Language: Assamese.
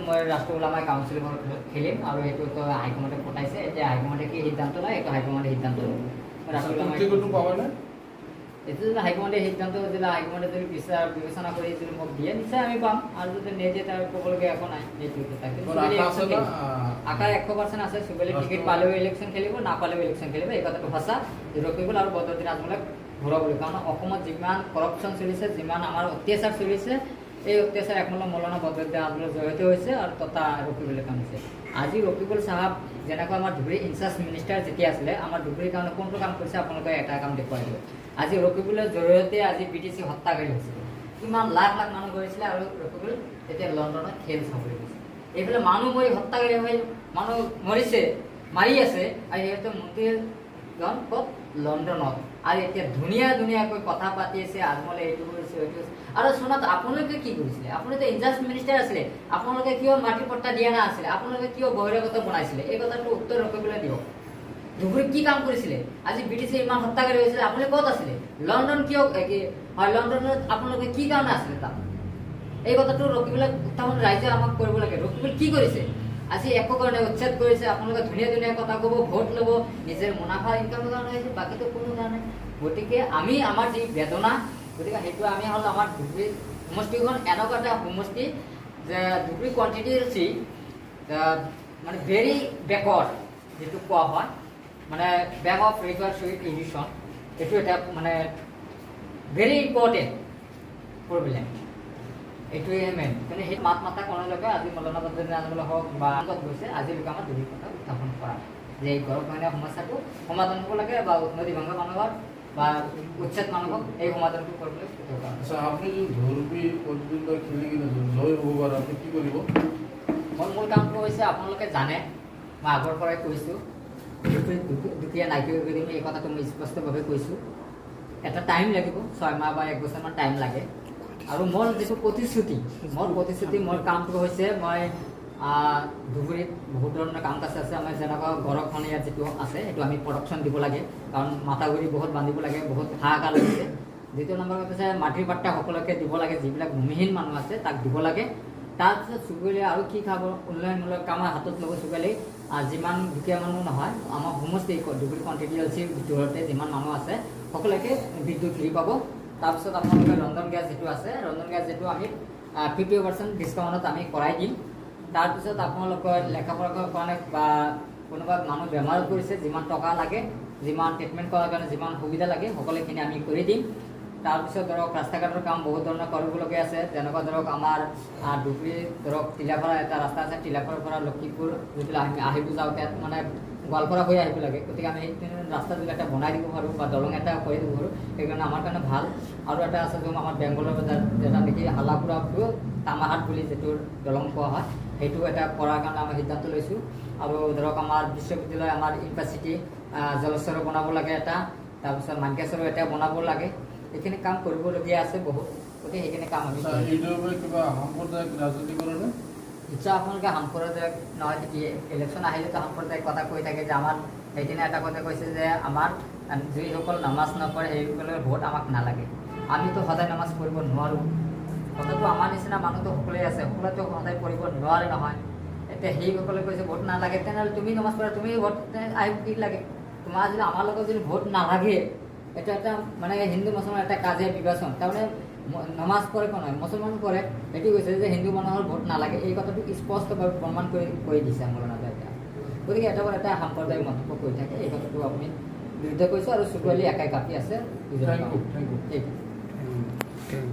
মই ৰাষ্ট্ৰীয় ওলামাই কাউন্সিল খেলিম আৰু এইটো হাইকমাণ্ডে পঠাইছে। এতিয়া হাইকমাণ্ডে কি সিদ্ধান্ত লয় এইটো হাইকমাণ্ডে সিদ্ধান্ত ল'ব। এইটো যদি হাইকমাণ্ডে সিদ্ধান্ত যদি হাইকমাণ্ডে যদি বিবেচনা কৰি যদি মোক দিয়ে নিশ্চয় আমি পাম, আৰু যদি নিদিয়ে তাৰ ক'বলগীয়া একো নাই। আশা 100% আছে। চুবুৰীয়ে টিকেট পালেও ইলেকশ্যন খেলিব, নাপালেও ইলেকশ্যন খেলিব। এই কথাটো সঁচা। ৰকিবুল আৰু বদৰুদ্দিন আজমলক ঘূৰাব লাগিব, কাৰণ অসমত যিমান কৰাপশ্যন চলিছে, যিমান আমাৰ অত্যাচাৰ চলিছে, এই অত্যাচাৰ একমাত্ৰ মৌলানা বদৰুদ্দিন আজমলৰ জৰিয়তে হৈছে আৰু তথা ৰকিবুলৰ কাম হৈছে। আজি ৰকিবুল চাহাব যেনেকৈ আমাৰ ধুবুৰী ইনচাৰ্জ মিনিষ্টাৰ যেতিয়া আছিলে, আমাৰ ধুবুৰীৰ কাৰণে কোনটো কাম কৰিছে আপোনালোকে এটা কাম দেখুৱাই দিব। আজি ৰকিবুলৰ জৰিয়তে আজি BTC হত্যাকাৰী হৈছিল, কিমান লাখ লাখ মানুহ কৰিছিলে, আৰু ৰকিবুল এতিয়া লণ্ডনত খেল চাবলৈ গৈছে। এইফালে মানুহ মৰি হত্যাকাৰী হৈ মানুহ মৰিছে, মাৰি আছে, আৰু সিহঁতে মন্ত্ৰীজন ক'ত? লণ্ডনত। আৰু এতিয়া ধুনীয়াকৈ কথা পাতি আছে, আজমলে এইটো কৰিছে এইটো কৰিছে। আৰু শুনক, আপোনালোকে কি কৰিছিলে? আপোনালোকে ইনচাৰ্জ মিনিষ্টাৰ আছিলে, আপোনালোকে কিয় মাটিৰ পট্টা দিয়া নাছিলে? আপোনালোকে কিয় বহিৰাগত বনাইছিলে? এই কথাটো উত্তৰ ৰকিবুলে দিয়ক। ধুবুৰীত কি কাম কৰিছিলে? আজি BTC ইমান হত্যাকাৰী হৈছিলে, আপুনি ক'ত আছিলে? লণ্ডন কিয় হয়? লণ্ডনত আপোনালোকে কি কাৰণে আছিলে তাত? এই কথাটো ৰকিবুলে উত্থাপন ৰাইজে আমাক কৰিব লাগে। ৰকিবুল কি কৰিছে? আজি একো কাৰণে উচ্ছেদ কৰিছে। আপোনালোকে ধুনীয়া কথা ক'ব, ভোট ল'ব, নিজৰ মুনাফা ইনকামৰ কাৰণে হৈছে, বাকীতো কোনো কাৰণে। গতিকে আমি আমাৰ যি বেদনা, গতিকে সেইটো আমি হ'ল আমাৰ ধুবুৰী সমষ্টিখন এনেকুৱা এটা সমষ্টি যে ধুবুৰী কনষ্টিটিউৱেঞ্চি মানে ভেৰি বেকৱাৰ্ড, যিটো কোৱা হয়, মানে বেক অফ ৰিভাৰ চুইট ইৰিগেশ্যন, এইটো এটা মানে ভেৰি ইম্পৰ্টেণ্ট প্ৰব্লেম। এইটোৱে মেইন। মানে সেই মাত মাতা কোনোলৈকে আজি মৌলানা বদৰুদ্দিন আজমল হওক বা আগত গৈছে, আজিলৈকে আমাৰ ধুবুৰীৰ কথা উত্থাপন কৰা যে এই গড়কানীয়া সমস্যাটো সমাধান কৰিব লাগে, বা নদী ভংগ মানুহক বা উচ্ছেদ মানুহক এই সমাধানটো কৰিবলৈ। আপুনি ধুবুৰী পৰ্যন্ত খেলি কিনে জয় হ'ব পাৰে, আপুনি কি কৰিব? মোৰ মূল কামটো হৈছে, আপোনালোকে জানে মই আগৰ পৰাই কৈছোঁ, দুখীয়া নাইকিয়া কৰি দিম, এই কথাটো মই স্পষ্টভাৱে কৈছোঁ। এটা টাইম লাগিব, 6 মাহ বা 1 বছৰমান টাইম লাগে। আৰু মোৰ যিটো প্ৰতিশ্ৰুতি, মোৰ কামটো হৈছে, মই ধুবুৰীত বহুত ধৰণৰ কাম কাজ আছে। আমাৰ যেনেকুৱা গড়খনীয়া যিটো আছে, সেইটো আমি প্ৰডাকশ্যন দিব লাগে, কাৰণ মাথাগুৰি বহুত বান্ধিব লাগে, বহুত হাহাকাৰ লাগিছে। দ্বিতীয় নম্বৰ কথা হৈছে মাটিৰ পাট্টা সকলোকে দিব লাগে, যিবিলাক ভূমিহীন মানুহ আছে তাক দিব লাগে। তাৰপিছত চুবুৰীয়ে আৰু কি খাব? উন্নয়নমূলক কাম হাতত ল'ব চুবুৰীয়ে। যিমান দুখীয়া মানুহ নহয়, আমাৰ সমষ্টি ধুবুৰী কনষ্টিটিউৱেঞ্চিৰ ভিতৰতে যিমান মানুহ আছে সকলোকে বিদ্যুৎ ফ্ৰী পাব। তাৰপিছত আপোনালোকে ৰন্ধন গেছ যিটো আছে, ৰন্ধন গেছ যিটো আমি 50% ডিছকাউণ্টত আমি কৰাই দিম। তাৰপিছত আপোনালোকৰ লেখা পঢ়া কাৰণে বা কোনোবা মানুহ বেমাৰত পৰিছে, যিমান টকা লাগে, যিমান ট্ৰিটমেণ্ট কৰাৰ কাৰণে যিমান সুবিধা লাগে, সকলোখিনি আমি কৰি দিম। তাৰপিছত ধৰক ৰাস্তা ঘাটৰ কাম বহুত ধৰণৰ কৰিবলগীয়া আছে। যেনেকুৱা ধৰক আমাৰ ধুবুৰী ধৰক টিলাপাৰা এটা ৰাস্তা আছে, টিলাপাৰাৰ পৰা লখিমপুৰ যিটো আহিব যাওঁতে মানে গোৱালপাৰা হৈ আহিব লাগে। গতিকে আমি সেই ৰাস্তা যদি এটা বনাই দিব পাৰোঁ বা দলং এটা কৰি দিব পাৰোঁ, সেইকাৰণে আমাৰ কাৰণে ভাল। আৰু এটা আছে য'ত আমাৰ বেংগলৰ যেটা নেকি হালাপুৰা টু তামাহাট বুলি যিটো দলং কোৱা হয়, সেইটো এটা কৰাৰ কাৰণে আমি সিদ্ধান্ত লৈছোঁ। আৰু ধৰক আমাৰ বিশ্ববিদ্যালয়, আমাৰ ইউনিভাৰ্চিটি জলস্বৰো বনাব লাগে এটা, তাৰপিছত মানকেশ্বৰো এটা বনাব লাগে। এইখিনি কাম কৰিবলগীয়া আছে বহুত। গতিকে সেইখিনি কাম আমি কিবা সাম্প্ৰদায়িক ৰাজনীতি কৰেনে? নিশ্চয় আপোনালোকে সাম্প্ৰদায়িক নহয়, ইলেকশ্যন আহিলেতো সাম্প্ৰদায়িক কথা কৈ থাকে যে আমাৰ সেইদিনা এটা কথা কৈছে যে আমাৰ যিসকল নামাজ নপঢ়ে সেইসকলৰ ভোট আমাক নালাগে। আমিতো সদায় নামাজ পঢ়িব নোৱাৰোঁ। কথাটো আমাৰ নিচিনা মানুহটো সকলোৱে আছে, সকলোৱেতো সদায় পঢ়িব নোৱাৰে নহয়। এতিয়া সেইসকলে কৈছে ভোট নালাগে, তেনেহ'লে তুমি নামাজ পঢ়া, তুমি ভোট আহিব কি লাগে? তোমাৰ যদি আমাৰ লগত যদি ভোট নালাগে, এটা এটা মানে হিন্দু মুছলমান এটা কাজিয়া বিভাজন, তাৰমানে নামাজ পঢ়ে কোন হয়? মুছলমান পঢ়ে। সেইটো কৈছে যে হিন্দু মানুহৰ ভোট নালাগে, এই কথাটো স্পষ্টভাৱে প্ৰমাণ কৰি দিছে মৌলানা এতিয়া। গতিকে এটা সাম্প্ৰদায়িক মন্তব্য কৰি থাকে, এই কথাটো আপুনি বিৰুদ্ধে কৈছোঁ। আৰু চুবুৰী একাই কাপি আছে। Thank U.